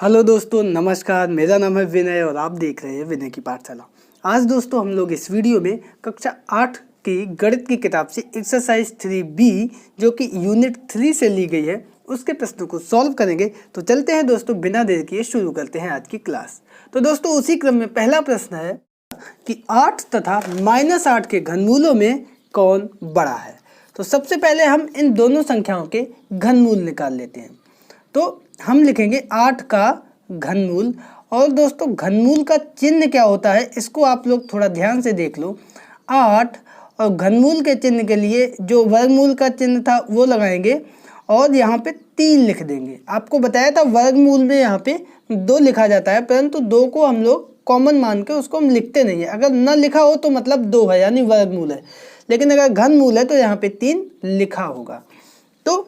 Hello दोस्तों, नमस्कार। मेरा नाम है विनय और आप देख रहे हैं विनय की पाठशाला। आज दोस्तों हम लोग इस वीडियो में कक्षा 8 की गणित की किताब से एक्सरसाइज 3B जो कि यूनिट 3 से ली गई है उसके प्रश्नों को सॉल्व करेंगे। तो चलते हैं दोस्तों, बिना देर किए शुरू करते हैं आज की क्लास। तो दोस्तों उसी क्रम में पहला प्रश्न है कि 8 तथा -8 के घनमूलों में कौन बड़ा है। तो सबसे पहले हम इन दोनों संख्याओं के घनमूल निकाल लेते हैं। तो हम लिखेंगे 8 का घनमूल। और दोस्तों घनमूल का चिन्ह क्या होता है इसको आप लोग थोड़ा ध्यान से देख लो। 8 और घनमूल के चिन्ह के लिए जो वर्गमूल का चिन्ह था वो लगाएंगे और यहाँ पे 3 लिख देंगे। आपको बताया था वर्गमूल में यहाँ पे 2 लिखा जाता है, परंतु 2 को हम लोग कॉमन मान के उसको हम लिखते नहीं है। अगर न लिखा हो तो मतलब 2 है यानी वर्गमूल है, लेकिन अगर घनमूल है तो यहाँ पे 3 लिखा होगा। तो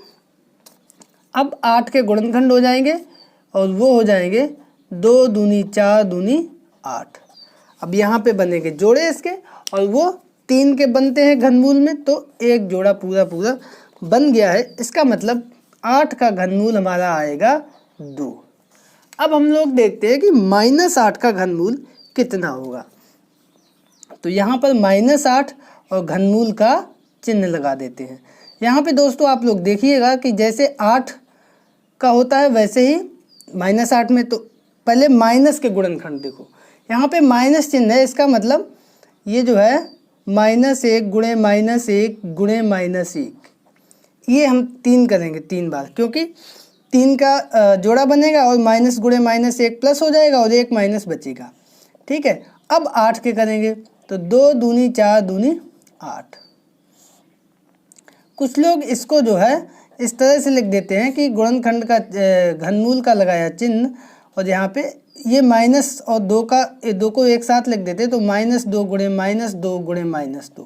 अब 8 के गुणनखंड हो जाएंगे और वो हो जाएंगे 2 दूनी 4 दूनी 8। अब यहाँ पे बनेंगे जोड़े इसके और वो 3 के बनते हैं घनमूल में, तो एक जोड़ा पूरा पूरा बन गया है। इसका मतलब 8 का घनमूल हमारा आएगा 2। अब हम लोग देखते हैं कि -8 का घनमूल कितना होगा। तो यहाँ पर -8 और घनमूल का चिन्ह लगा देते हैं। यहाँ पे दोस्तों आप लोग देखिएगा कि जैसे 8 का होता है वैसे ही -8 में, तो पहले माइनस के गुणनखंड देखो, यहाँ पे माइनस चिन्ह है। इसका मतलब ये जो है -1 गुणे -1 गुणे -1, ये हम 3 करेंगे 3 बार, क्योंकि 3 का जोड़ा बनेगा और माइनस गुणे -1 प्लस हो जाएगा और 1 माइनस बचेगा। ठीक है, अब 8 के करेंगे तो 2 दूनी 4 दूनी 8। कुछ लोग इसको जो है इस तरह से लिख देते हैं कि गुणनखंड का घनमूल का लगाया चिन्ह और यहाँ पे ये माइनस और 2 को एक साथ लिख देते हैं, तो -2 गुणे -2 गुणे -2,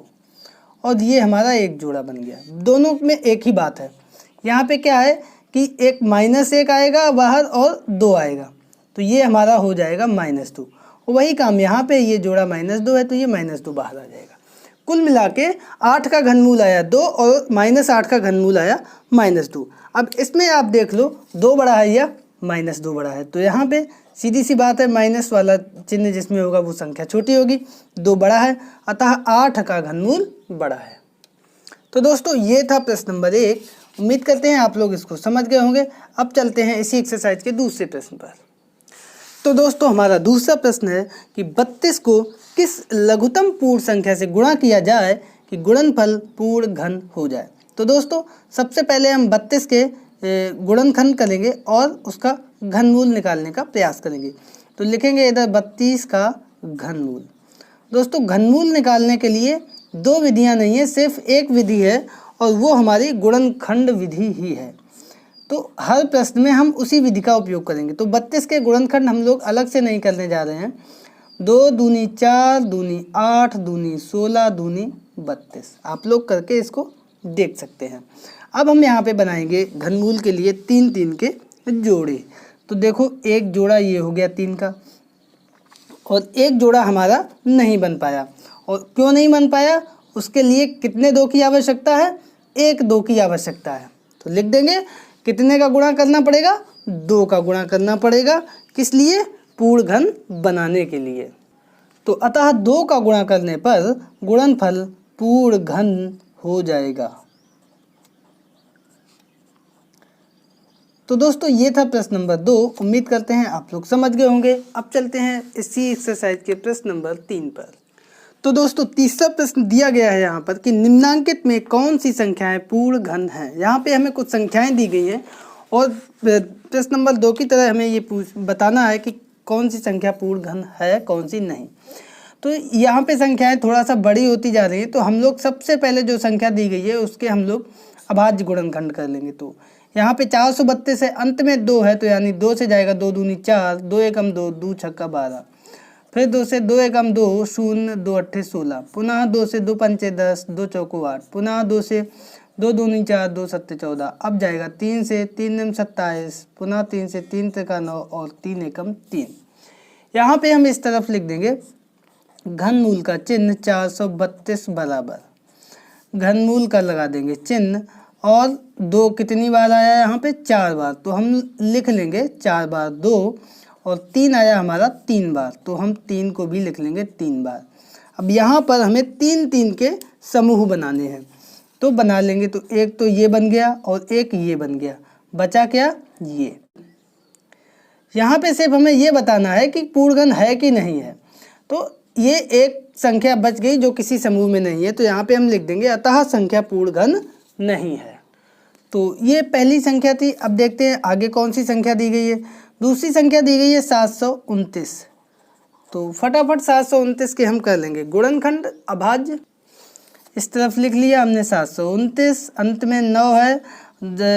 और ये हमारा एक जोड़ा बन गया। दोनों में एक ही बात है। यहाँ पे क्या है कि एक -1 आएगा बाहर और 2 आएगा, तो ये हमारा हो जाएगा -2। वही काम यहाँ पे, ये जोड़ा -2 है तो ये -2 बाहर आ जाएगा। कुल मिला के 8 का घनमूल आया 2 और -8 का घनमूल आया -2। अब इसमें आप देख लो 2 बड़ा है या -2 बड़ा है, तो यहाँ पे सीधी सी बात है माइनस वाला चिन्ह जिसमें होगा वो संख्या छोटी होगी, 2 बड़ा है, अतः 8 का घनमूल बड़ा है। तो दोस्तों ये था प्रश्न नंबर 1। उम्मीद करते हैं आप लोग इसको समझ गए होंगे। अब चलते हैं इसी एक्सरसाइज के दूसरे प्रश्न पर। तो दोस्तों हमारा दूसरा प्रश्न है कि 32 को किस लघुत्तम पूर्ण संख्या से गुणा किया जाए कि गुणनफल पूर्ण घन हो जाए। तो दोस्तों सबसे पहले हम 32 के गुणनखंड करेंगे और उसका घनमूल निकालने का प्रयास करेंगे। तो लिखेंगे इधर 32 का घनमूल। दोस्तों घनमूल निकालने के लिए 2 विधियां नहीं है, सिर्फ एक विधि है और वो हमारी गुणनखंड विधि ही है। तो हर प्रश्न में हम उसी विधि का उपयोग करेंगे। तो 32 के गुणनखंड हम लोग अलग से नहीं करने जा रहे हैं। 2 दूनी 4 दूनी 8 दूनी 16 दूनी 32, आप लोग करके इसको देख सकते हैं। अब हम यहाँ पे बनाएंगे घनमूल के लिए 3 के जोड़े। तो देखो एक जोड़ा ये हो गया 3 का, और एक जोड़ा हमारा नहीं बन पाया। और क्यों नहीं बन पाया, उसके लिए कितने 2 की आवश्यकता है, 1 2 की आवश्यकता है। तो लिख देंगे कितने का गुणा करना पड़ेगा, 2 का गुणा करना पड़ेगा। किस लिए, पूर्ण घन बनाने के लिए। तो अतः 2 का गुणा करने पर गुणनफल पूर्ण घन हो जाएगा। तो दोस्तों ये था प्रश्न नंबर 2। उम्मीद करते हैं आप लोग समझ गए होंगे। अब चलते हैं इसी एक्सरसाइज के प्रश्न नंबर 3 पर। तो दोस्तों तीसरा प्रश्न दिया गया है यहाँ पर कि निम्नांकित में कौन सी संख्याएं पूर्ण घन हैं। यहाँ पे हमें कुछ संख्याएं दी गई हैं और प्रश्न नंबर 2 की तरह हमें ये बताना है कि कौन सी संख्या पूर्ण घन है कौन सी नहीं। तो यहाँ पे संख्याएं थोड़ा सा बड़ी होती जा रही है, तो हम लोग सबसे पहले जो संख्या दी गई है उसके हम लोग अभाज्य गुणनखंड कर लेंगे। तो यहाँ पे 432 है, अंत में 2 है, तो यानी 2 से जाएगा 2 दूनी 4, 2 एकम 2, 2 छक्का 12, फिर 2 से 2 एकम 2, 0, 2 अट्ठे 16, पुनः 2 से 2 पंचे 10, 2 चौको 8, पुनः 2 से 2 दूनी 4, 2 सत्ते 14, अब जाएगा 3 से 3 निम 27, पुनः 3 से 3 त्रिका 9 और 3 एकम 3। यहाँ पे हम इस तरफ लिख देंगे घनमूल का चिन्ह 432 बराबर, घनमूल का लगा देंगे चिन्ह और 2 कितनी बार आया यहाँ पे 4 बार, तो हम लिख लेंगे 4 बार 2, और 3 आया हमारा 3 बार, तो हम 3 को भी लिख लेंगे 3 बार। अब यहाँ पर हमें 3 के समूह बनाने हैं, तो बना लेंगे। तो एक तो ये बन गया और एक ये बन गया, बचा क्या ये। यहाँ पे सिर्फ हमें ये बताना है कि पूर्णघन है कि नहीं है। तो ये एक संख्या बच गई जो किसी समूह में नहीं है, तो यहाँ पे हम लिख देंगे अतः संख्या पूर्णघन नहीं है। तो ये पहली संख्या थी। अब देखते हैं आगे कौन सी संख्या दी गई है। दूसरी संख्या दी गई है 729। तो फटाफट 729 के हम कर लेंगे गुणनखंड अभाज्य। इस तरफ लिख लिया हमने 729, अंत में 9 है,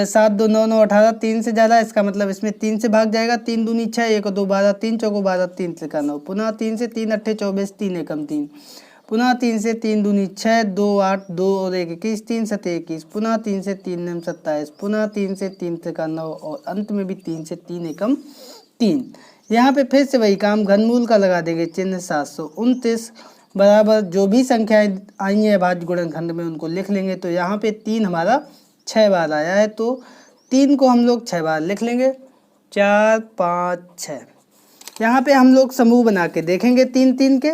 7 2 9 9 18, 3 से ज़्यादा, इसका मतलब इसमें 3 से भाग जाएगा। 3 दूनी 6, 1 2 12, 3 चौको 12, 3 त्रिका 9, पुनः 3 से 3 अट्ठे 24, 3 एकम 3, पुनः 3 से 3 दूनी 6, 2 8, 2 और 1 21, 3 7 21, पुनः 3 से 3 9 27, पुनः 3 से 3 त्रिका 9, और अंत में भी 3 से 3 एकम 3। यहाँ पे फिर से वही काम, घनमूल का लगा देंगे चिन्ह। 729 बराबर जो भी संख्याएं आई हैं अभाज्य गुणनखंड में उनको लिख लेंगे। तो यहाँ पे 3 हमारा 6 बार आया है, तो 3 को हम लोग 6 बार लिख लेंगे। 4 5 6। यहाँ पे हम लोग समूह बना के देखेंगे 3 के।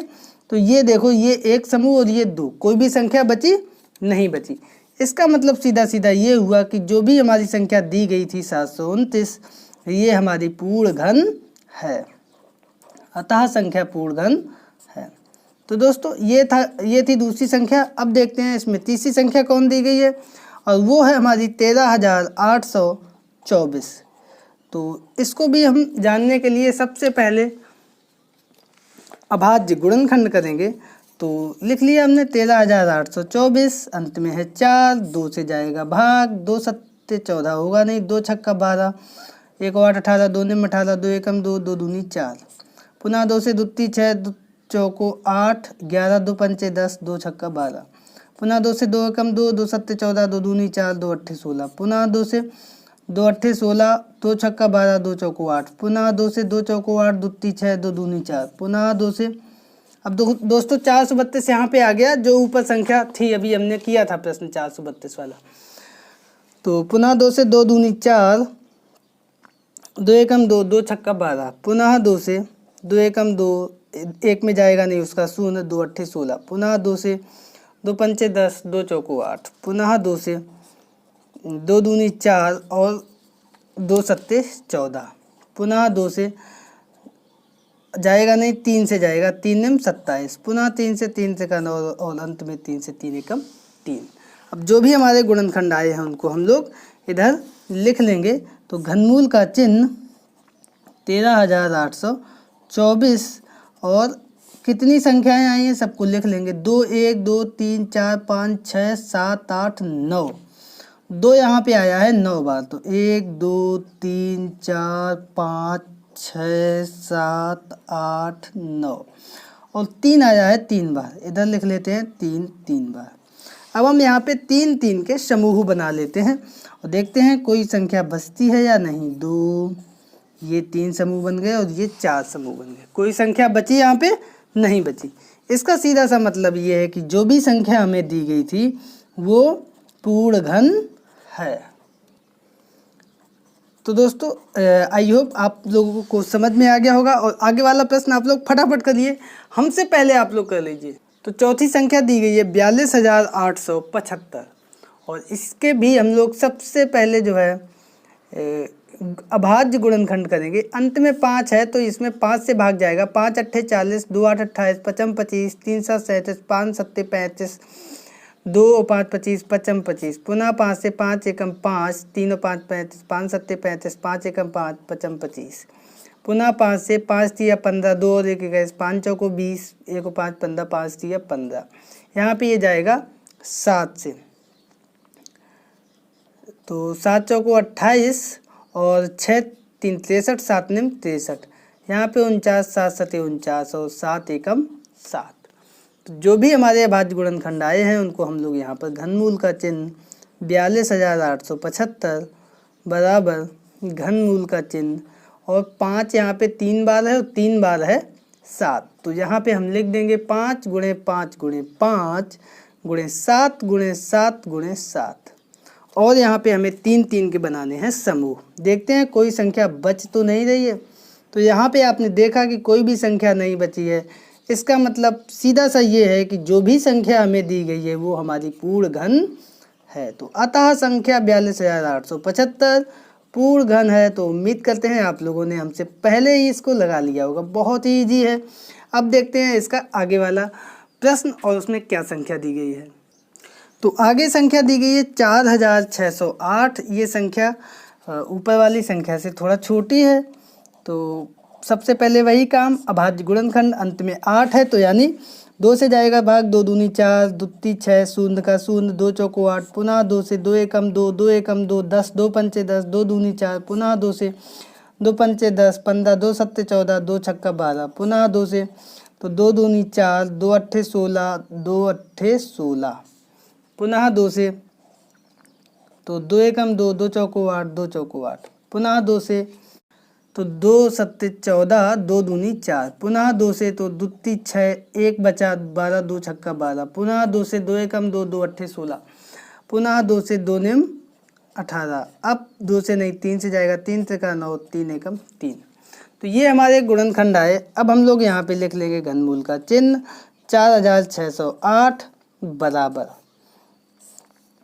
तो ये देखो, ये एक समूह और ये 2, कोई भी संख्या बची नहीं बची। इसका मतलब सीधा सीधा ये हुआ कि जो भी हमारी संख्या दी गई थी 729, ये हमारी पूर्णघन है, अतः संख्या पूर्णघन है। तो दोस्तों ये थी दूसरी संख्या। अब देखते हैं इसमें तीसरी संख्या कौन दी गई है, और वो है हमारी 13,824। तो इसको भी हम जानने के लिए सबसे पहले अभाज्य गुणनखंड करेंगे। तो लिख लिया हमने 13,824, अंत में है 4, 2 से जाएगा भाग, 2 सत्ते 14 होगा नहीं, 2 छक्का 12, 1 8 18, 2 निम 18, 2 एकम 2, 2 दूनी 4, पुनः 2 से दुत्ती 6, 2 चौको 8, 11, 2 पंचे 10, 2 छक्का 12, पुनः 2 से 2 एकम 2, 2 सत्ते 14, 2 दूनी 4, 2 अट्ठे 16, पुनः 2 से 2 अट्ठे 16, 2 छक्का 12, 2 चौको 8, पुनः 2 से 2 चौको 8, दुत्ती 6, 2 दूनी 4, पुनः 2 से, अब दोस्तों 432 यहाँ पे आ गया, जो ऊपर संख्या थी अभी हमने किया था प्रश्न 432 वाला। तो पुनः 2 से 2 दूनी 4, 2 एकम 2, 2 छक्का 12, पुनः 2 से 2 एकम 2, एक में जाएगा नहीं उसका शून्य, 2 अट्ठे 16, पुनः 2 से 2 पंचे 10, 2 चौको 8, पुनः 2 से 2 दूनी 4 और 2 सत्ते 14, पुनः 2 से जाएगा नहीं, 3 से जाएगा, 3 निम 27, पुनः 3 से 3 से का 9, और अंत में 3 से 3 एकम 3। अब जो भी हमारे गुणनखंड आए हैं उनको हम लोग इधर लिख लेंगे। तो घनमूल का चिन्ह 13,824, और कितनी संख्याएं आई हैं सबको लिख लेंगे। 2 1 2 3 4 5 6 7 8 9, 2 यहाँ पे आया है 9 बार। तो 1 2 3 4 5 6 7 8 9, और 3 आया है 3 बार, इधर लिख लेते हैं 3 बार। अब हम यहाँ पे 3 के समूह बना लेते हैं और देखते हैं कोई संख्या बचती है या नहीं। 2, ये 3 समूह बन गए और ये 4 समूह बन गए, कोई संख्या बची यहाँ पे नहीं बची। इसका सीधा सा मतलब ये है कि जो भी संख्या हमें दी गई थी वो पूर्णघन है। तो दोस्तों आई होप आप लोगों को समझ में आ गया होगा, और आगे वाला प्रश्न आप लोग फटाफट करिए, हमसे पहले आप लोग कर लीजिए। तो चौथी संख्या दी गई है 42,875, और इसके भी हम लोग सबसे पहले जो है अभाज्य गुणनखंड करेंगे। अंत में 5 है तो इसमें 5 से भाग जाएगा। 5 अट्ठे 40, 2 8 28, 55 25, 3 7 37, 5 सत्ते 35, 2 और 5 25, 55 25, पुनः 5 से 5 एकम 5, 3 और 5 35, 5 सत्ते 35, 5 एकम 5, 55 25, पुनः 5 से 5 3 15, 2 और 1 21, 5 चौको 20, 1 और 5 15, 5 3 15। यहाँ पे ये जाएगा 7 से, तो 7 चौको 28 और 6 3 63, 7 निम 63, यहाँ पे 49, 7 सते 49 और 7 एकम 7। तो जो भी हमारे अभाज्य गुणनखंड आए हैं उनको हम लोग यहाँ पर घनमूल का चिन्ह 42,875 बराबर घनमूल का चिन्ह, और 5 यहाँ पे 3 बार है और 3 बार है 7, तो यहाँ पे हम लिख देंगे 5 गुणे 5 गुणे 5 गुणे 7 गुणे 7 गुणे 7, और यहाँ पे हमें 3 3 के बनाने हैं समूह। देखते हैं कोई संख्या बच तो नहीं रही है। तो यहाँ पे आपने देखा कि कोई भी संख्या नहीं बची है। इसका मतलब सीधा सा ये है कि जो भी संख्या हमें दी गई है वो हमारी पूर्ण घन है। तो अतः संख्या 42,875 पूर्ण घन है। तो उम्मीद करते हैं आप लोगों ने हमसे पहले ही इसको लगा लिया होगा। बहुत ही ईजी है। अब देखते हैं इसका आगे वाला प्रश्न और उसमें क्या संख्या दी गई है। तो आगे संख्या दी गई है 4608। ये संख्या ऊपर वाली संख्या से थोड़ा छोटी है। तो सबसे पहले वही काम, अभाज्य गुणनखंड, अंत में 8 है तो यानी 2 से जाएगा भाग, 2 दूनी 4, 2 तीन 6, शून्य का शून्य, 2 चौको 8, पुनः 2 से 2 एकम 2, 2 एकम 2, 10, 2 पंचे 10, 2 दूनी 4, पुनः 2 से 2 पंचे 10, 15, 2 सत्ते 14, 2 छक्का 12, पुनः 2 से तो 2 दूनी 4, 2 अट्ठे 16, 2 अट्ठे 16, पुनः 2 से तो 2 एकम 2, 2 चौको 8, 2 चौको 8, पुनः 2 से तो 2 सत्ते 14, 2 दूनी 4, पुनः 2 से तो 2 तीन 6, 1 बचा 12, 2 छक्का 12, पुनः 2 से 2 एकम 2, 2 अट्ठे 16, पुनः 2 से 2 निम 18। अब 2 से नहीं 3 से जाएगा, 3 त्रिका 9, 3 एकम 3। तो ये हमारे गुणनखंड आए। अब हम लोग यहाँ पे लिख लेंगे घनमूल का चिन्ह। 4608 बराबर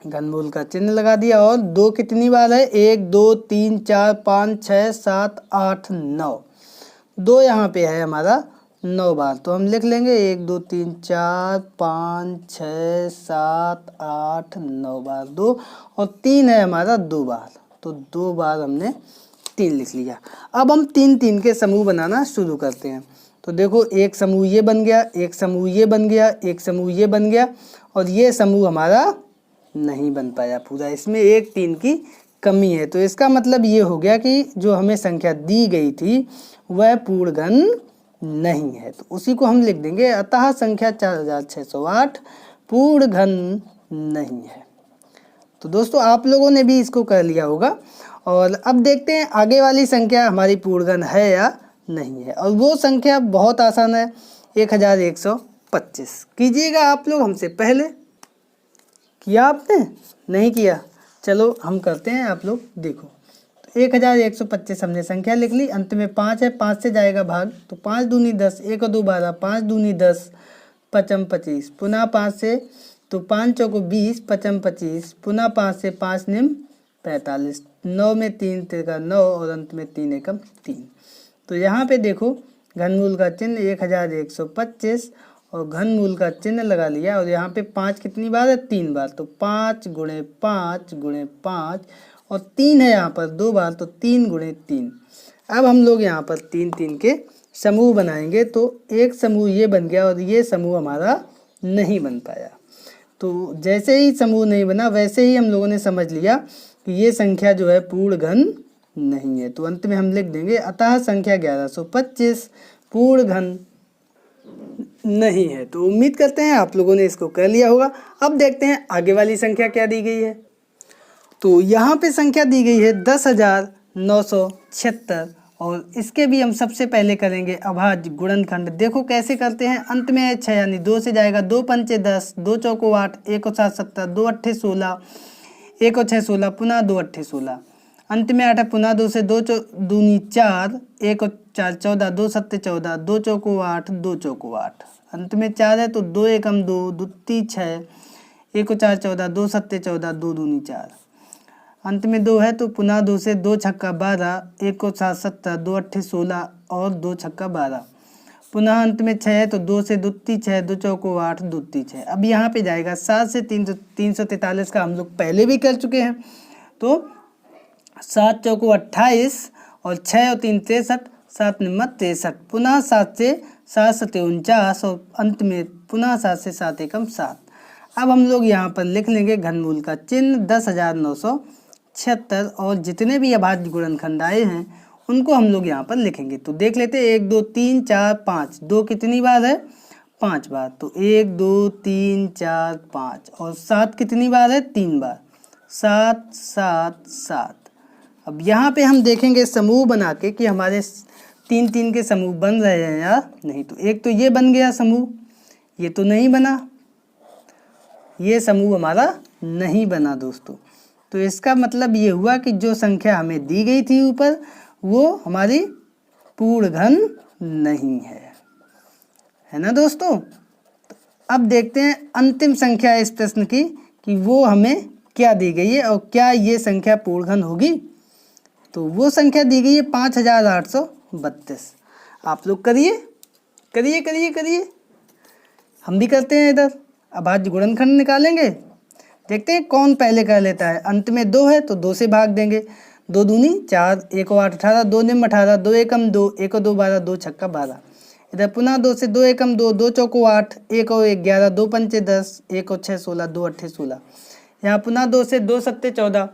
घनमूल का चिन्ह लगा दिया। और 2 कितनी बार है? 1 2 3 4 5 6 7 8 9। 2 यहाँ पे है हमारा 9 बार। तो हम लिख लेंगे 1 2 3 4 5 6 7 8 9 बार 2, और 3 है हमारा 2 बार। तो 2 बार हमने 3 लिख लिया। अब हम 3 3 के समूह बनाना शुरू करते हैं। तो देखो, एक समूह ये बन गया, एक समूह ये बन गया, एक समूह ये बन गया, और ये समूह हमारा नहीं बन पाया पूरा। इसमें 1 3 की कमी है। तो इसका मतलब ये हो गया कि जो हमें संख्या दी गई थी वह पूर्ण घन नहीं है। तो उसी को हम लिख देंगे, अतः संख्या 4608 पूर्ण घन नहीं है। तो दोस्तों, आप लोगों ने भी इसको कर लिया होगा। और अब देखते हैं आगे वाली संख्या हमारी पूर्ण घन है या नहीं है। और वो संख्या बहुत आसान है, 1125। कीजिएगा आप लोग हमसे पहले। किया आपने? नहीं किया? चलो हम करते हैं, आप लोग देखो। तो 1125 हमने संख्या लिख ली। अंत में 5 है, 5 से जाएगा भाग, तो 5 दूनी 10, 1 और 2 12, 5 दूनी 10, पचम 25, पुनः 5 से तो 5 चौको 20, पचम 25, पुनः 5 से 5 निम 45, 9 में 3 त्रिका 9, और अंत में 3 एकम 3। तो यहाँ पे देखो, घनमूल का चिन्ह 1125 और घनमूल का चिन्ह लगा लिया। और यहाँ पे 5 कितनी बार है? 3 बार। तो 5 गुणे 5 गुणे 5, और 3 है यहाँ पर 2 बार, तो 3 गुणे 3। अब हम लोग यहाँ पर 3 3 के समूह बनाएंगे। तो एक समूह ये बन गया और ये समूह हमारा नहीं बन पाया। तो जैसे ही समूह नहीं बना वैसे ही हम लोगों ने समझ लिया कि ये संख्या जो है पूर्ण घन नहीं है। तो अंत में हम लिख देंगे, अतः संख्या 1125 पूर्ण घन नहीं है। तो उम्मीद करते हैं आप लोगों ने इसको कर लिया होगा। अब देखते हैं आगे वाली संख्या क्या दी गई है। तो यहाँ पे संख्या दी गई है 10,976, और इसके भी हम सबसे पहले करेंगे अभाज्य गुणनखंड। देखो कैसे करते हैं। अंत में है 6, यानी 2 से जाएगा, 2 पंचे 10, 2 चौको 8, 1 और 7 17, 2 अट्ठे 16, 1 और 6 16, पुनः 2 अट्ठे 16, अंत में 8 है, पुनः 2 से 2 दूनी 4, 1 और 4 14, 2 सत्ते 14, 2 चौको 8, 2 चौको 8, अंत में 4 है तो 2 एकम 2, 2 तीन 6, 1 और 4 14, 2 सत्ते 14, 2 दूनी 4, अंत में 2 है तो पुनः 2 से 2 छक्का 12, 1 और 7 17, 2 अट्ठे 16 और 2 छक्का 12, पुनः अंत में 6 है तो 2 से 2 तीन 6, 2 चौको 8, 2 तीन 6। अब यहाँ पे जाएगा 7 से 343 का हम लोग पहले भी कर चुके हैं। तो 7 चौको 28 और 6 और 3 63, 7 निम्न 63, पुनः 7 से 7 सत्ते 49, और अंत में पुनः 7 से 7 एकम 7। अब हम लोग यहाँ पर लिख लेंगे घनमूल का चिन्ह 10,976, और जितने भी अभाज्य गुणनखंड आए हैं उनको हम लोग यहाँ पर लिखेंगे। तो देख लेते हैं, 1 2 3 4 5, 2 कितनी बार है? 5 बार। तो 1 2 3 4 5, और 7 कितनी बार है? 3 बार, 7 7 7। अब यहाँ पे हम देखेंगे समूह बना के कि हमारे 3 3 के समूह बन रहे हैं या नहीं। तो एक तो ये बन गया समूह, ये तो नहीं बना, ये समूह हमारा नहीं बना दोस्तों। तो इसका मतलब ये हुआ कि जो संख्या हमें दी गई थी ऊपर वो हमारी पूर्ण घन नहीं है ना दोस्तों। अब देखते हैं अंतिम संख्या इस प्रश्न की कि वो हमें क्या दी गई है और क्या ये संख्या पूर्ण घन होगी। तो वो संख्या दी गई है 5832। आप लोग करिए करिए करिए करिए, हम भी करते हैं। इधर अभाज्य गुणनखंड निकालेंगे, देखते हैं कौन पहले कर लेता है। अंत में 2 है तो 2 से भाग देंगे। 2 दूनी 4, 1 और 8 18, 2 निम 18, 2 एकम 2, 1 और 2 12, 2 छक्का 12। इधर पुनः 2 से 2 एकम 2, 2 चौको 8, 1 और 1 11, 2 पंचे 10, 1 और 6 16, 2 अट्ठे 16। यहाँ पुनः 2 से 2 सत्ते 14,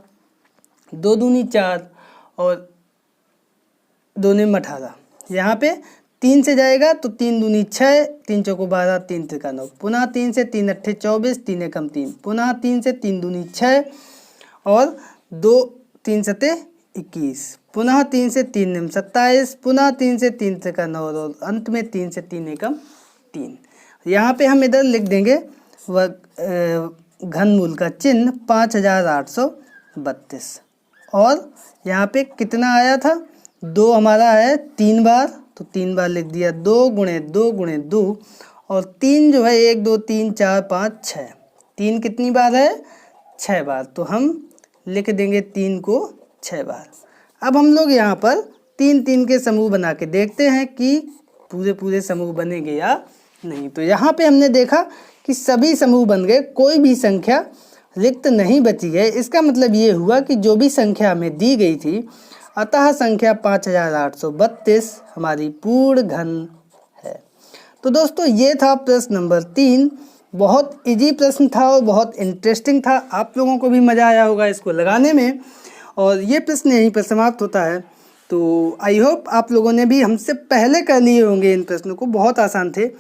2 दूनी 4 और 2 निम 18। यहाँ पे 3 से जाएगा तो 3 दूनी 6, 3 चौको 12, 3 त्रिका 9। पुनः 3 से 3 अट्ठे 24, 3 एकम 3, पुनः 3 से 3 दूनी 6 और 2 3 सत्ते 21, पुनः 3 से 3 निम 27, पुनः 3 से 3 त्रिका 9 और अंत में 3 से 3 एकम 3। यहाँ पे हम इधर लिख देंगे घनमूल का चिन्ह 5832। और यहाँ पे कितना आया था, 2 हमारा है 3 बार, तो 3 बार लिख दिया। 2 गुणे 2 गुणे 2 और 3 जो है 1 2 3 4 5 6, 3 कितनी बार है 6 बार, तो हम लिख देंगे 3 को 6 बार। अब हम लोग यहाँ पर 3 3 के समूह बना के देखते हैं कि पूरे पूरे समूह बनेंगे या नहीं। तो यहाँ पे हमने देखा कि सभी समूह बन गए, कोई भी संख्या रिक्त नहीं बची है। इसका मतलब ये हुआ कि जो भी संख्या हमें दी गई थी, अतः संख्या 5832 हमारी पूर्ण घन है। तो दोस्तों ये था प्रश्न नंबर 3। बहुत इजी प्रश्न था और बहुत इंटरेस्टिंग था। आप लोगों को भी मज़ा आया होगा इसको लगाने में। और ये प्रश्न यहीं पर समाप्त होता है। तो आई होप आप लोगों ने भी हमसे पहले कर लिए होंगे इन प्रश्नों को, बहुत आसान थे।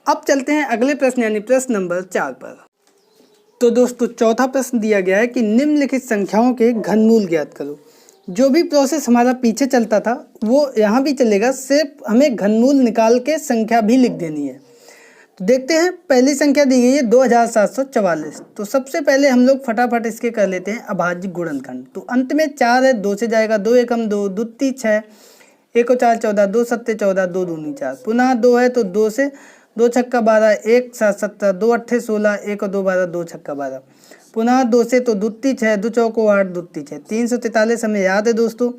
अब चलते हैं अगले प्रश्न यानी प्रश्न नंबर 4 पर। तो दोस्तों चौथा प्रश्न दिया गया है कि निम्नलिखित संख्याओं के घनमूल ज्ञात करो। जो भी प्रोसेस हमारा पीछे चलता था वो यहाँ भी चलेगा, सिर्फ हमें घनमूल निकाल के संख्या भी लिख देनी है। तो देखते हैं, पहली संख्या दी गई है 2744। तो सबसे पहले हम लोग फटाफट इसके कर लेते हैं अभाज्य गुणनखंड। तो अंत में 4 है, 2 से जाएगा, 2 एकम 2, दुत्ती 6, 1 और 4 14, 2 सत्ते 14, 2 दूनी 4, पुनः 2 है तो 2 से 2 छक्का 12, 1 7 17, 2 अट्ठे 16, 1 और 2 12, 2 छक्का 12, पुनः 2 से तो दुत्ती 6, 2 चौको 8, दुत्ती 6, 343 हमें याद है दोस्तों,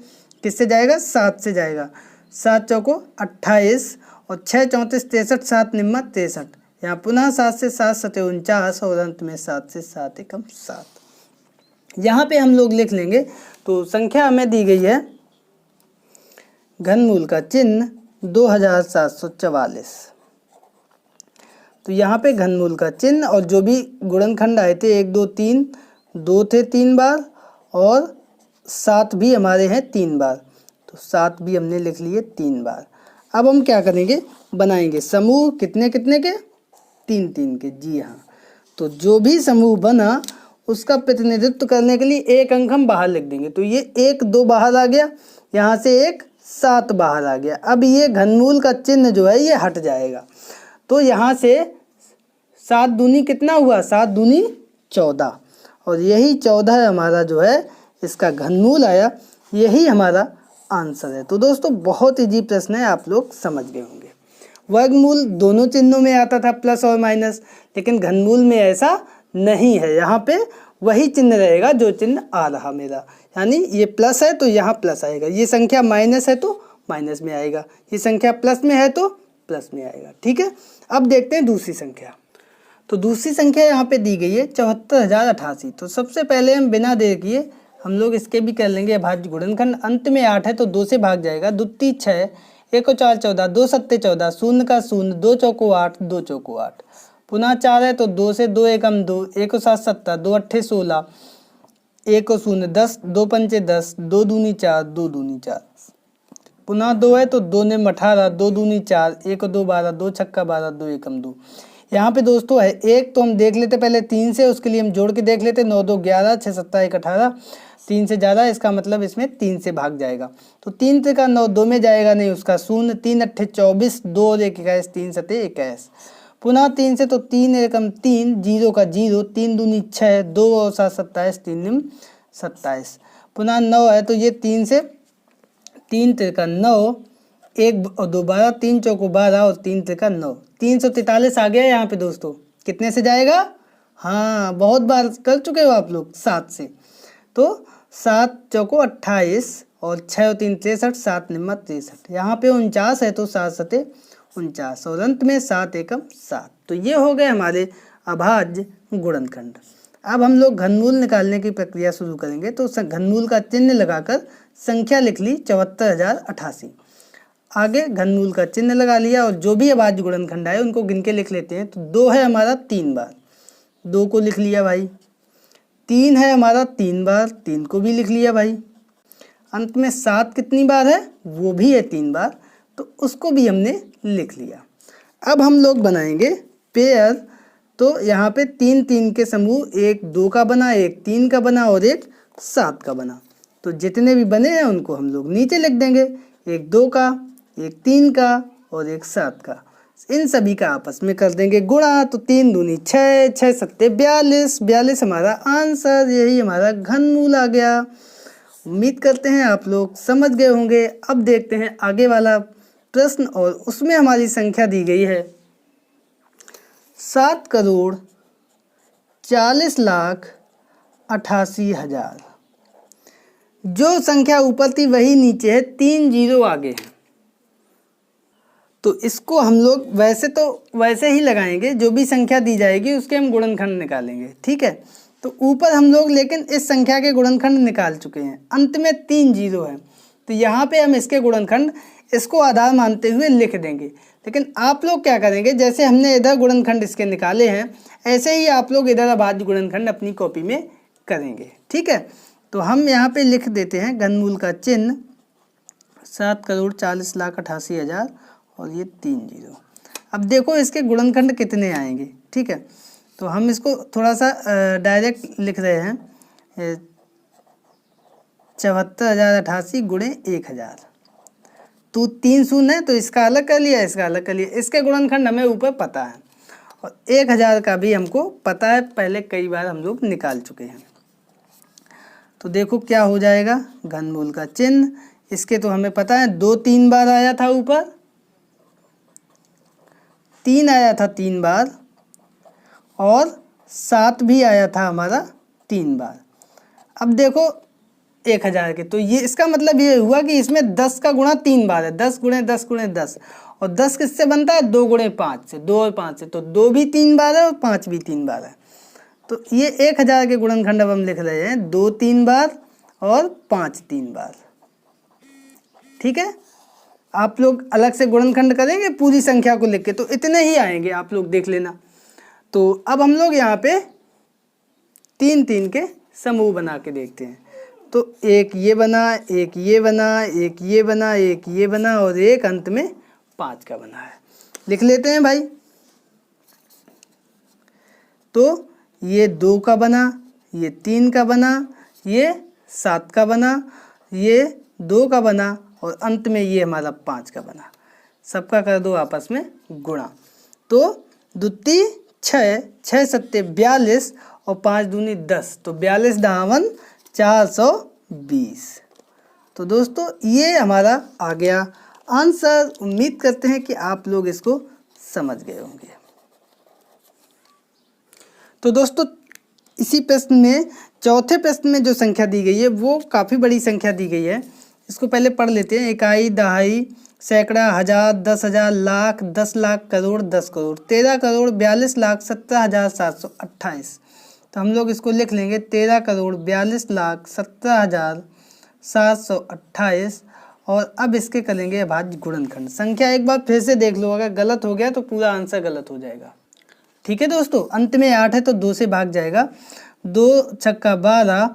किससे जाएगा 7 से जाएगा, 7 चौको 28 और 6 34 63, 7 निम्मा 63। यहाँ पुनः 7 से 7 सते 49 और अंत में 7 से 7 एकम 7। यहाँ पे हम लोग लिख लेंगे। तो संख्या हमें दी गई है घनमूल का चिन्ह 2744। तो यहाँ पे घनमूल का चिन्ह और जो भी गुणनखंड आए थे 1 2 3, 2 थे 3 बार और 7 भी हमारे हैं 3 बार। तो 7 भी हमने लिख लिए 3 बार। अब हम क्या करेंगे, बनाएंगे समूह कितने कितने के, 3 3 के। जी हाँ, तो जो भी समूह बना उसका प्रतिनिधित्व करने के लिए एक अंक हम बाहर लिख देंगे। तो ये 1 2 बाहर आ गया, यहाँ से एक 7 बाहर आ गया। अब ये घनमूल का चिन्ह जो है ये हट जाएगा। तो यहाँ से 7 दूनी कितना हुआ, 7 दूनी 14 और यही 14 हमारा जो है इसका घनमूल आया, यही हमारा आंसर है। तो दोस्तों बहुत इजी प्रश्न है, आप लोग समझ गए होंगे। वर्गमूल दोनों चिन्हों में आता था प्लस और माइनस, लेकिन घनमूल में ऐसा नहीं है। यहाँ पे वही चिन्ह रहेगा जो चिन्ह आ रहा मेरा, यानी ये प्लस है तो यहाँ प्लस आएगा, ये संख्या माइनस है तो माइनस में आएगा, ये संख्या प्लस में है तो प्लस में आएगा। ठीक है, अब देखते हैं दूसरी संख्या। तो दूसरी संख्या यहाँ पे दी गई है 74,088। तो सबसे पहले हम बिना देर किए हम लोग इसके भी कर लेंगे अभाज्य गुणनखंड। अंत में 8 है तो 2 से भाग जाएगा, दुत्ती 6, 1 और 4 14, 2 सत्ते 14, शून्य का शून्य, 2 चौको 8, 2 चौको 8, पुनः 4 है तो 2 से 2 एकम 2, 1 और 7 17, 2 अट्ठे 16, 1 और शून्य 10, 2 पंचे 10, 2 दूनी 4, 2 दूनी 4, पुनः 2 है तो 2 निम 18, 2 दूनी 4, 1 और 2 12, 2 छक्का 12, 2 एकम 2। यहाँ पे दोस्तों है एक, तो हम देख लेते पहले 3 से, उसके लिए हम जोड़ के देख लेते, 9 2 11, 6 7 1 18, 3 से ज़्यादा, इसका मतलब इसमें 3 से भाग जाएगा। तो 3 का 9 2 में जाएगा नहीं, उसका शून्य, 3 अट्ठे 24, 2 और 1 21, 3 सते 21, पुनः 3 से तो 3 एकम 3, 0 का 0, 3 दूनी 6, 2 और 7 27, 3 निम 27। पुनः 9 है तो ये 3 से 3 त्रिका 9, 1 और 2 12, 3 चौको 12 और 3 त्रिका 9, 343 आ गया यहाँ पे दोस्तों। कितने से जाएगा? हाँ, बहुत बार कर चुके हो आप लोग, 7 से। तो 7 चौको 28 और 6 और 3 63, 7 निम्मा 63। यहाँ पे 49 है तो 7 सते 49 और अंत में 7 एकम 7। तो ये हो गए हमारे अभाज्य गुणनखंड। अब हम लोग घनमूल निकालने की प्रक्रिया शुरू करेंगे। तो घनमूल का चिन्ह लगाकर संख्या लिख ली 74,088। आगे घनमूल का चिन्ह लगा लिया और जो भी अभाज्य गुणनखंड आए उनको गिन के लिख लेते हैं। तो 2 है हमारा 3 बार, 2 को लिख लिया भाई। 3 है हमारा 3 बार, 3 को भी लिख लिया भाई। अंत में 7 कितनी बार है? वो भी है 3 बार, तो उसको भी हमने लिख लिया। अब हम लोग बनाएंगे पेयर। तो यहाँ पे 3 3 के समूह, एक 2 का बना, एक 3 का बना और एक 7 का बना। तो जितने भी बने हैं उनको हम लोग नीचे लिख देंगे, एक 2 का, एक 3 का और एक 7 का। इन सभी का आपस में कर देंगे गुणा। तो 3 दूनी 6, 6 सत्ते 42, 42 हमारा आंसर। यही हमारा घनमूल आ गया। उम्मीद करते हैं आप लोग समझ गए होंगे। अब देखते हैं आगे वाला प्रश्न और उसमें हमारी संख्या दी गई है 7,40,88,000। जो संख्या ऊपर थी वही नीचे है, 3 जीरो आगे है। तो इसको हम लोग वैसे ही लगाएंगे, जो भी संख्या दी जाएगी उसके हम गुणनखंड निकालेंगे, ठीक है। तो ऊपर हम लोग लेकिन इस संख्या के गुणनखंड निकाल चुके हैं, अंत में 3 जीरो है। तो यहाँ पे हम इसके गुणनखंड इसको आधार मानते हुए लिख देंगे। लेकिन आप लोग क्या करेंगे, जैसे हमने इधर गुणनखंड इसके निकाले हैं ऐसे ही आप लोग इधर अभाज्य गुणनखंड अपनी कॉपी में करेंगे, ठीक है। तो हम यहाँ पे लिख देते हैं घनमूल का चिन्ह 7,40,88,000 और ये 3 जीरो। अब देखो इसके गुणनखंड कितने आएंगे, ठीक है। तो हम इसको थोड़ा सा डायरेक्ट लिख रहे हैं, 74,088 गुणे 1,000। तो 3 शून्य है तो इसका अलग कर लिया, इसका अलग कर लिया। इसके गुणनखंड हमें ऊपर पता है और 1,000 का भी हमको पता है, पहले कई बार हम लोग निकाल चुके हैं। तो देखो क्या हो जाएगा घनमूल का चिन्ह। इसके तो हमें पता है 2 3 बार आया था ऊपर, 3 आया था 3 बार और 7 भी आया था हमारा 3 बार। अब देखो 1,000 के, तो ये इसका मतलब ये हुआ कि इसमें 10 का गुणा 3 बार है, 10 गुणे 10 गुणे 10। और 10 किससे बनता है? 2 गुणे 5 से, 2 और 5 से। तो 2 भी 3 बार है और 5 भी 3 बार है। तो ये 1,000 के गुणनखंड अब हम लिख रहे हैं 2 3 बार और 5 3 बार, ठीक है। आप लोग अलग से गुणनखंड करेंगे पूरी संख्या को लिख के, तो इतने ही आएंगे, आप लोग देख लेना। तो अब हम लोग यहाँ पे 3 3 के समूह बना के देखते हैं। तो एक ये बना, एक ये बना, एक ये बना, एक ये बना और एक अंत में 5 का बना है। लिख लेते हैं भाई। तो ये 2 का बना, ये 3 का बना, ये 7 का बना, ये 2 का बना और अंत में ये हमारा 5 का बना। सबका कर दो आपस में गुणा। तो दुत्ती 6, 6 सत्ते 42 और 5 दूनी 10। तो 42 दावन 420। तो दोस्तों ये हमारा आ गया आंसर। उम्मीद करते हैं कि आप लोग इसको समझ गए होंगे। तो दोस्तों इसी प्रश्न में, चौथे प्रश्न में जो संख्या दी गई है वो काफ़ी बड़ी संख्या दी गई है। इसको पहले पढ़ लेते हैं। इकाई, दहाई, सैकड़ा, हज़ार, 10,000, लाख, 10 लाख, करोड़, 10 करोड़, 13 करोड़ 42,17,728। तो हम लोग इसको लिख लेंगे 13 करोड़ 42,17,728। और अब इसके करेंगे अभाज्य गुणनखंड। संख्या एक बार फिर से देख लो, अगर गलत हो गया तो पूरा आंसर गलत हो जाएगा, ठीक है दोस्तों। अंत में 8 है तो 2 से भाग जाएगा। 2 छक्का 12,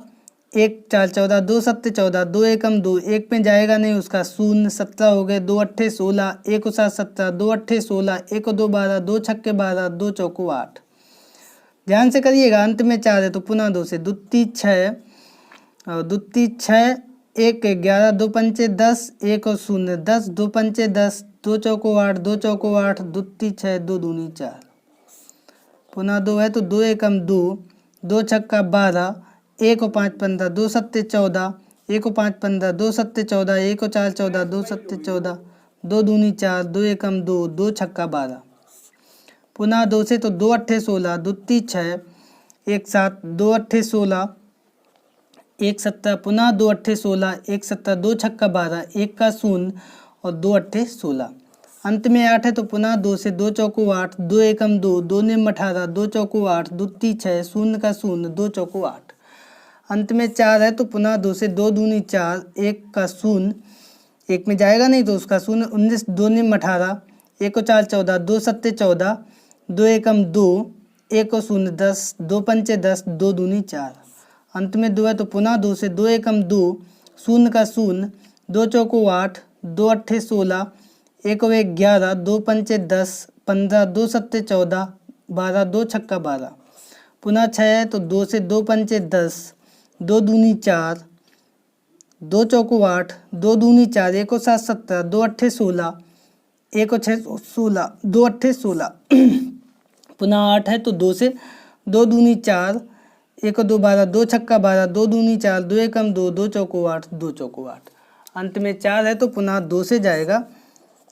1 4 14, 2 सत्ते 14, 2 एकम 2, 1 में जाएगा नहीं उसका शून्य, 17 हो गए। 2 अट्ठे 16, 1 7 17, 2 अट्ठे 16, 1 2 12, 2 छक्के 12, 2 चौको 8। ध्यान से करिएगा, अंत में 4 है तो पुनः 2 से। दुत्ती 6 और दुत्ती 6, 1 11, 2 पंचे 10, 1 और 0 10, 2 पंचे 10, 2 चौको 8, 2 चौको 8, दुत्ती 6, 2 दूनी 4, पुनः 2 है तो 2 एकम 2, 2 छक्का 12, 1 और 5 15, 2 सत्ते 14, 1 और 5 15, 2 सत्ते 14, 1 और 4 14, 2 सत्ते 14, 2 दूनी 4, 2 एकम 2, 2 छक्का 12। पुनः 2 से तो 2 अट्ठे 16, 2 ती 6, 1 7, 2 अट्ठे 16, 1 सत्ता, पुनः 2 अट्ठे 16, 1 सत्ता, 2 छक्का 12, 1 का शून्य और 2 अट्ठे 16। अंत में 8 है तो पुनः 2 से 2 चौको 8, 2 एकम 2, 2 निम 18, 2 चौको 8, 2 ती 6, शून्य का शून्य, 2 चौको 8। अंत में 4 है तो पुनः 2 से 2 दूनी 4, 1 का शून्य, 1 में जाएगा नहीं तो उसका शून्य, 19, 2 निम 18, 1 और 4 14, 2 सत्ते 14, 2 एकम 2, 1 और शून्य 10, 2 पंचे 10, 2 दूनी 4। अंत में 2 है तो पुनः 2 से 2 एकम 2, शून्य का शून्य, 2 चौको 8, 2 अट्ठे 16, 1 और 1 11, 2 पंचे 10, 15, 2 सत्ते 14, 12, 2 छक्का 12। पुनः 6 है तो 2 से 2 पंचे 10, 2 दूनी 4, 2 चौको 8, 2 दूनी 4, 1 और 7 17, 2 अट्ठे 16, 1 और 6 16, 2 अट्ठे 16। पुनः 8 है तो 2 से 2 दूनी 4, 1 और 2 12, 2 छक्का 12, 2 दूनी 4, 2 एकम 2, 2 चौको 8, 2 चौको 8। अंत में 4 है तो पुनः 2 से जाएगा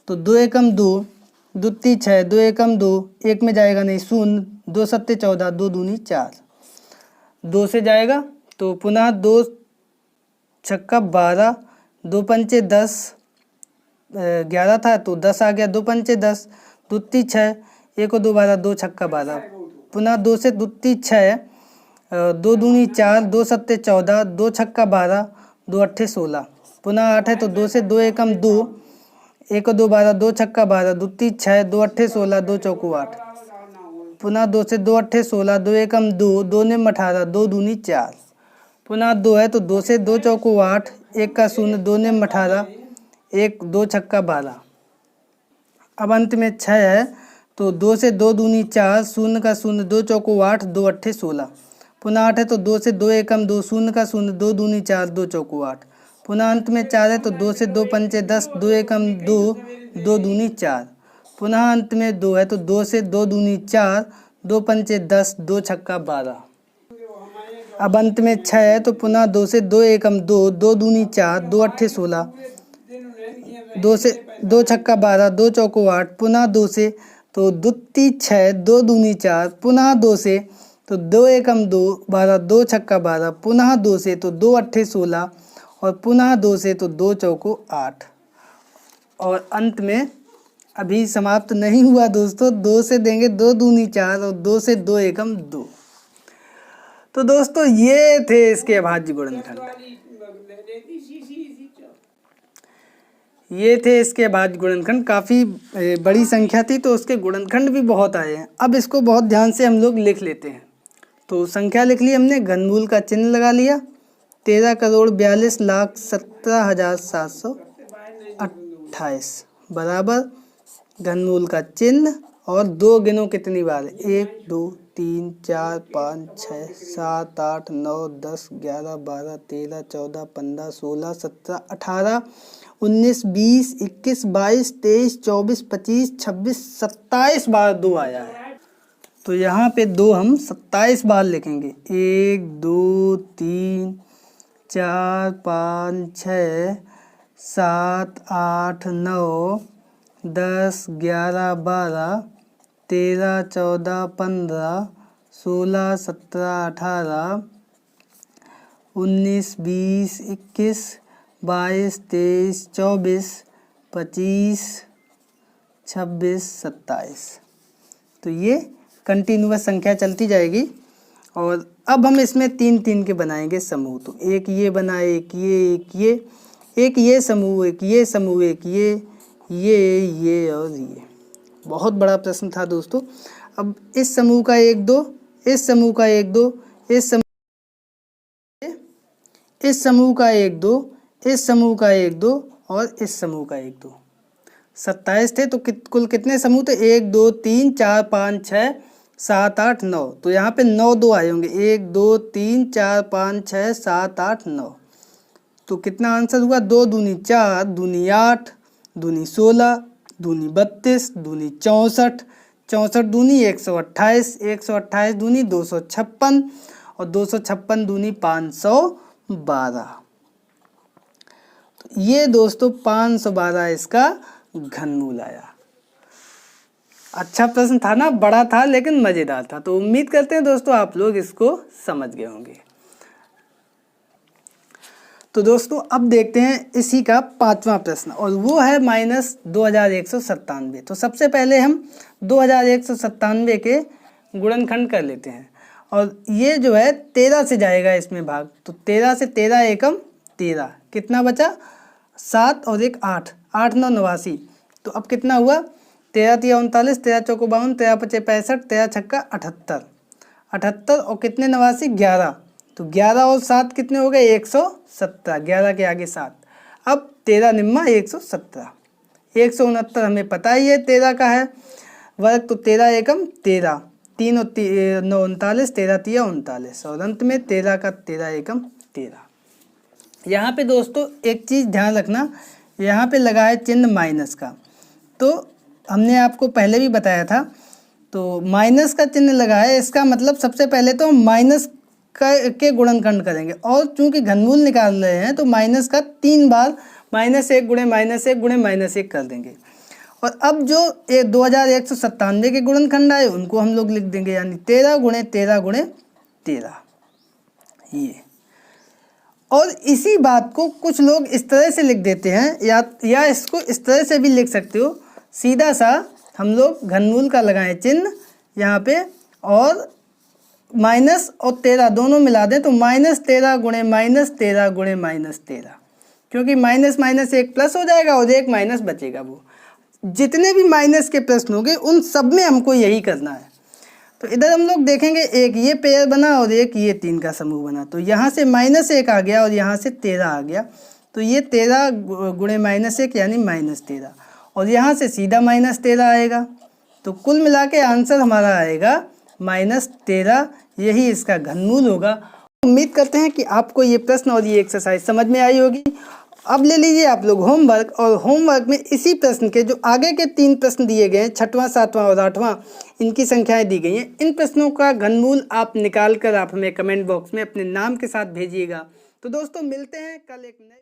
तो 2 एकम 2, 2 ती 6, 2 एकम 2, 1 में जाएगा नहीं शून्य, 2 सत्ते 14, 2 दूनी 4। 2 से जाएगा तो पुनः 2 छक्का 12, 2 पंचे 10, 11 था तो 10 आ गया, 2 पंचे 10, 2 ती 6, 1 और 2 12, 2 छक्का 12। पुनः 2 से 2 ती 6, 2 दूनी 4, 2 सत्ते 14, 2 छक्का 12, 2 अट्ठे 16। पुनः 8 है तो 2 से 2 एकम 2, 1 और 2 12, 2 छक्का 12, 2 ती 6, 2 अट्ठे 16, 2 चौको 8। पुनः 2 से 2 अट्ठे 16, 2 एकम 2, 2 निम 18, 2 दूनी 4। पुनः 2 है तो 2 से 2 चौको 8, 1 का शून्य, 2 निम 18, 1 2 छक्का 12। अब अंत में 6 है तो 2 से 2 दूनी 4, शून्य का शून्य, 2 चौको 8, 2 अट्ठे 16। पुनः 8 है तो 2 से 2 एकम 2, शून्य का शून्य, 2 दूनी 4, 2 चौको 8। पुनः अंत में 4 है तो 2 से 2 पंचे 10, 2 एकम 2, 2 दूनी 4। पुनः अंत में 2 है तो 2 से 2 दूनी 4, 2 पंचे 10, 2 छक्का 12। अब अंत में 6 है तो पुनः 2 से 2 एकम 2, 2 दूनी 4, 2 अट्ठे 16, 2 से 2 छक्का 12, 2 चौको 8। पुनः 2 से तो 2 ती 6, 2 दूनी 4, पुनः 2 से तो 2 एकम 2, 12, 2 छक्का 12, पुनः 2 से तो 2 अट्ठे 16 और पुनः 2 से तो 2 चौको 8। और अंत में अभी समाप्त नहीं हुआ दोस्तों, 2 से देंगे 2 दूनी 4 और 2 से 2 एकम 2। तो दोस्तों ये थे इसके अभाज्य गुणनखंड, ये थे इसके अभाज्य गुणनखंड। काफ़ी बड़ी संख्या थी तो उसके गुणनखंड भी बहुत आए हैं। अब इसको बहुत ध्यान से हम लोग लिख लेते हैं। तो संख्या लिख ली हमने, घनमूल का चिन्ह लगा लिया, 13,42,17,728 बराबर घनमूल का चिन्ह और 2 गिनो कितनी बार, 1 2 3 4 5 6 7 8 9 10 11 12 13 14 15 16 17 18 19 20 21 22 23 24 25 26 27 बार 2 आया है। तो यहाँ पे 2 हम 27 बार लिखेंगे, 1 2 3 4 5 6 7 8 9 10 11 12 13 14 15 16 17 18 19 20 21 22 23 24 25 26 27। तो ये कंटिन्यूअस संख्या चलती जाएगी। और अब हम इसमें 3-3 के बनाएंगे समूह। तो एक ये बना, एक ये समूह, एक ये समूह, एक ये और ये। बहुत बड़ा प्रश्न था दोस्तों। अब इस समूह का 1 2, इस समूह का 1 2, इस समूह का 1 2, इस समूह का 1 2 और इस समूह का 1 2। 27 थे तो कुल कितने समूह थे, 1 2 3 4 5 6 7 8 9। तो यहाँ पे 9 2 आए होंगे, 1 2 3 4 5 6 7 8 9। तो कितना आंसर हुआ, 2 दूनी 4, दूनी 8, दूनी 16, दूनी 32, दूनी 64, 64 दूनी 128, 128 दूनी 256 और 256 दूनी 512। तो ये दोस्तों 512 इसका घनमूल आया। अच्छा प्रश्न था ना, बड़ा था लेकिन मज़ेदार था। तो उम्मीद करते हैं दोस्तों आप लोग इसको समझ गए होंगे। तो दोस्तों अब देखते हैं इसी का 5वां प्रश्न, और वो है -2197। तो सबसे पहले हम 2197 के गुणनखंड कर लेते हैं, और ये जो है 13 से जाएगा इसमें भाग। तो 13 से 13 एकम 13, कितना बचा 7 और 1 8, 8 9 89। तो अब कितना हुआ 13 3 39, 13 4 52, 13 5 65, 13 6 78, 78 और कितने 89 11। तो 11 और 7 कितने हो गए 117, 11 के आगे 7। अब 13 निम्मा 117, 169 हमें पता ही है 13 का है वर्ग। तो 13 एकम 13, 3 और 9 39, 13 3 39, और अंत में 13 का 13 एकम 13। यहाँ पे दोस्तों एक चीज़ ध्यान रखना, यहाँ पे लगा है चिन्ह माइनस का। तो हमने आपको पहले भी बताया था, तो माइनस का चिन्ह लगा है, इसका मतलब सबसे पहले तो माइनस के गुणनखंड करेंगे, और चूंकि घनमूल निकाल रहे हैं तो माइनस का 3 बार -1 गुणे -1 गुणे -1 कर देंगे। और अब जो 2197 के गुणनखंड आए उनको हम लोग लिख देंगे, यानी 13 गुणे 13 गुणे 13 ये। और इसी बात को कुछ लोग इस तरह से लिख देते हैं, या इसको इस तरह से भी लिख सकते हो, सीधा सा हम लोग घनमूल का लगाएं चिन्ह यहाँ पे, और माइनस और 13 दोनों मिला दें, तो -13 गुणे -13 गुणे -13, क्योंकि माइनस माइनस एक प्लस हो जाएगा और एक माइनस बचेगा। वो जितने भी माइनस के प्रश्न होंगे उन सब में हमको यही करना है। तो इधर हम लोग देखेंगे एक ये पेयर बना और एक ये 3 का समूह बना, तो यहाँ से -1 आ गया और यहाँ से 13 आ गया। तो ये 13 गुणे -1 यानी -13, और यहाँ से सीधा -13 आएगा। तो कुल मिला के आंसर हमारा आएगा -13, यही इसका घनमूल होगा। उम्मीद करते हैं कि आपको ये प्रश्न और ये एक्सरसाइज समझ में आई होगी। अब ले लीजिए आप लोग होमवर्क, और होमवर्क में इसी प्रश्न के जो आगे के 3 प्रश्न दिए गए हैं, 6वां 7वां और 8वां, इनकी संख्याएं दी गई हैं। इन प्रश्नों का घनमूल आप निकाल कर आप हमें कमेंट बॉक्स में अपने नाम के साथ भेजिएगा। तो दोस्तों मिलते हैं कल एक नए